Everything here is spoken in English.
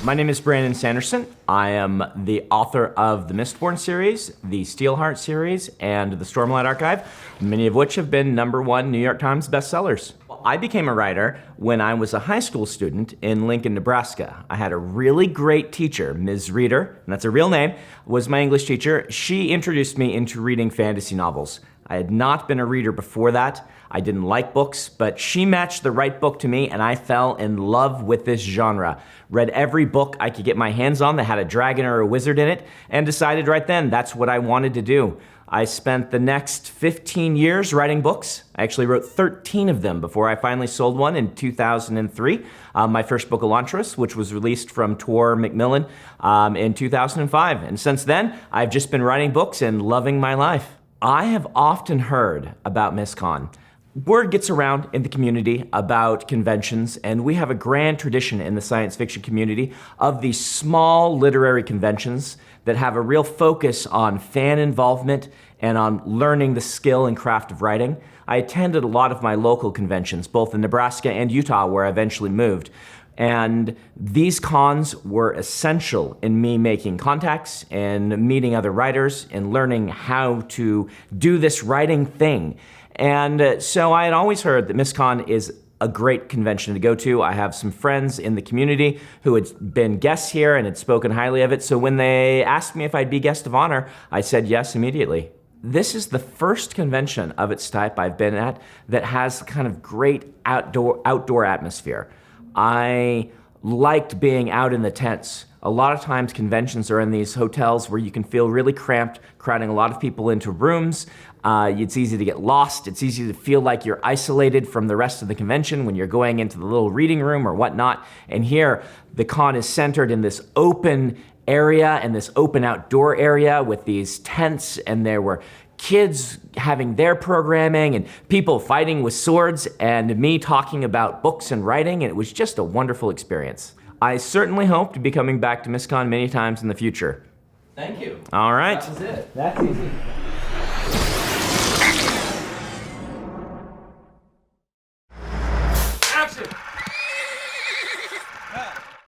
My name is Brandon Sanderson. I am the author of the Mistborn series, the Steelheart series, and the Stormlight Archive, many of which have been #1 New York Times bestsellers. I became a writer when I was a high school student in Lincoln, Nebraska. I had a really great teacher, Ms. Reeder, and that's a real name, was my English teacher. She introduced me into reading fantasy novels. I had not been a reader before that. I didn't like books, but she matched the right book to me and I fell in love with this genre. Read every book I could get my hands on that had a dragon or a wizard in it and decided right then that's what I wanted to do. I spent the next 15 years writing books. I actually wrote 13 of them before I finally sold one in 2003. My first book, Elantris, which was released from Tor Macmillan in 2005. And since then, I've just been writing books and loving my life. I have often heard about MisCon. Word gets around in the community about conventions, and we have a grand tradition in the science fiction community of these small literary conventions that have a real focus on fan involvement and on learning the skill and craft of writing. I attended a lot of my local conventions, both in Nebraska and Utah, where I eventually moved. And these cons were essential in me making contacts and meeting other writers and learning how to do this writing thing. And so I had always heard that MisCon is a great convention to go to. I have some friends in the community who had been guests here and had spoken highly of it. So when they asked me if I'd be guest of honor, I said yes immediately. This is the first convention of its type I've been at that has kind of great outdoor atmosphere. I liked being out in the tents. A lot of times conventions are in these hotels where you can feel really cramped, crowding a lot of people into rooms. It's easy to get lost. It's easy to feel like you're isolated from the rest of the convention when you're going into the little reading room or whatnot. And here, the con is centered in this open area and this open outdoor area with these tents, and there were kids having their programming and people fighting with swords and me talking about books and writing, and it was just a wonderful experience. I certainly hope to be coming back to MisCon many times in the future. Thank you. All right. That was it. That's easy.